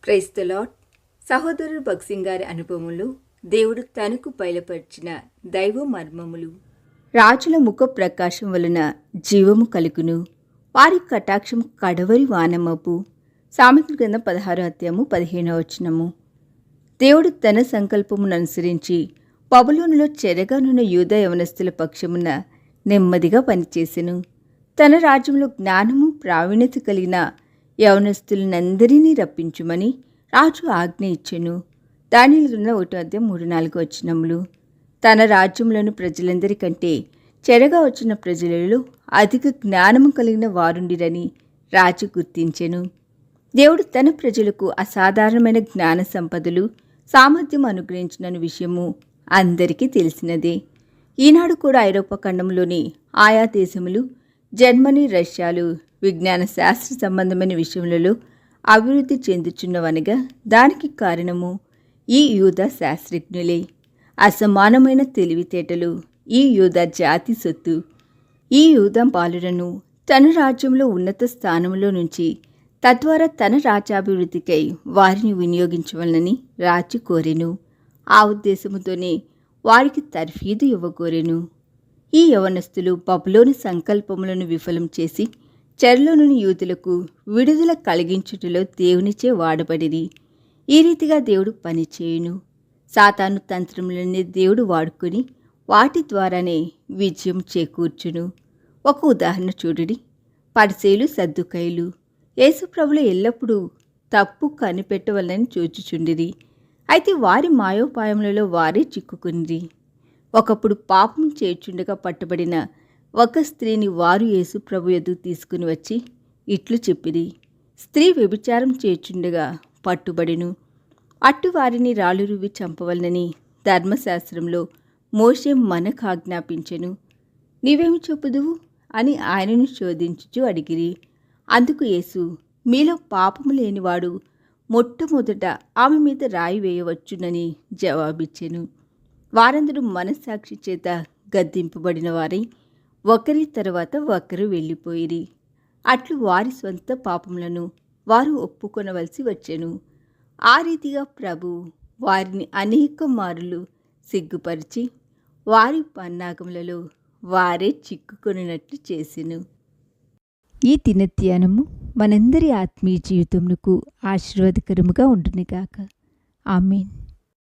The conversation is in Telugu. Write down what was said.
Praise the lord. సహోదరుడు భక్సింగ్ గారి అనుభవములు దేవుడు తనకు బయలుపరిచిన దైవ మర్మములు. రాజుల ముఖ ప్రకాశం వలన జీవము కలుగును, వారి కటాక్షం కడవరి వానమపు. సామెతల గ్రంథం 16:15. దేవుడు తన సంకల్పమును అనుసరించి బబులోనులో చెరగానున్న యూద యవనస్తుల పక్షమున నెమ్మదిగా పనిచేసెను. తన రాజ్యంలో జ్ఞానము ప్రావీణ్యత కలిగిన యవనస్తులనందరినీ రప్పించుమని రాజు ఆజ్ఞ ఇచ్చెను. దానియేలు గ్రంథం 1:3-4. తన రాజ్యంలోని ప్రజలందరికంటే చెరగా వచ్చిన ప్రజలలో అధిక జ్ఞానము కలిగిన వారుండిరని రాజు గుర్తించెను. దేవుడు తన ప్రజలకు అసాధారణమైన జ్ఞాన సంపదలు, సామర్థ్యం అనుగ్రహించిన విషయము అందరికీ తెలిసినదే. ఈనాడు కూడా ఐరోపా ఖండంలోని ఆయా దేశములు, జర్మనీ, రష్యాలు విజ్ఞాన శాస్త్ర సంబంధమైన విషయములలో అభివృద్ధి చెందుచున్నవనగా దానికి కారణము ఈ యూద శాస్త్రజ్ఞులే. అసమానమైన తెలివితేటలు ఈ యూద జాతి సొత్తు. ఈ యూద బాలులను తన రాజ్యంలో ఉన్నత స్థానంలో నుంచి తద్వారా తన రాజ్యాభివృద్ధికై వారిని వినియోగించవలనని రాజు కోరెను. ఆ ఉద్దేశముతోనే వారికి తర్ఫీదు ఇవ్వకోరెను. ఈ యవనస్తులు బబులోను సంకల్పములను విఫలం చేసి చెరలోని యూదులకు విడుదల కలిగించుటలో దేవునిచే వాడబడిరి. ఈ రీతిగా దేవుడు పనిచేయును. సాతాను తంత్రములన్నీ దేవుడు వాడుకొని వాటి ద్వారానే విజయం చేకూర్చును. ఒక ఉదాహరణ చూడుడి. పరిసయ్యులు, సద్దూకయ్యులు యేసుప్రభులు ఎల్లప్పుడూ తప్పు కనిపెట్టవలనని చూచుచుండిరి. అయితే వారి మాయోపాయములలో వారే చిక్కుకునిరి. ఒకప్పుడు పాపం చేయుచుండగా పట్టబడిన ఒక స్త్రీని వారు యేసుప్రభు ఎదుగు తీసుకుని వచ్చి ఇట్లు చెప్పిరి. స్త్రీ వ్యభిచారం చేయుచుండగా పట్టుబడిను. అట్టు వారిని రాళ్ళు రువ్వి చంపవలనని ధర్మశాస్త్రంలో మోషే మనకు ఆజ్ఞాపించెను. నీవేమి చెప్పుదువు అని ఆయనను శోధించుచు అడిగిరి. అందుకు యేసు, మీలో పాపము లేనివాడు మొట్టమొదట ఆమె మీద రాయి వేయవచ్చునని జవాబిచ్చెను. వారందరూ మనస్సాక్షి చేత గద్దింపబడిన వారై ఒకరి తర్వాత ఒకరు వెళ్ళిపోయిరి. అట్లు వారి స్వంత పాపములను వారు ఒప్పుకొనవలసి వచ్చెను. ఆ రీతిగా ప్రభు వారిని అనేక మారులు సిగ్గుపరిచి వారి పన్నాగములలో వారే చిక్కుకొనినట్లు చేసెను. ఈ దినధ్యానము మనందరి ఆత్మీయ జీవితమునకు ఆశీర్వాదకరముగా ఉండునుగాక. ఆమేన్.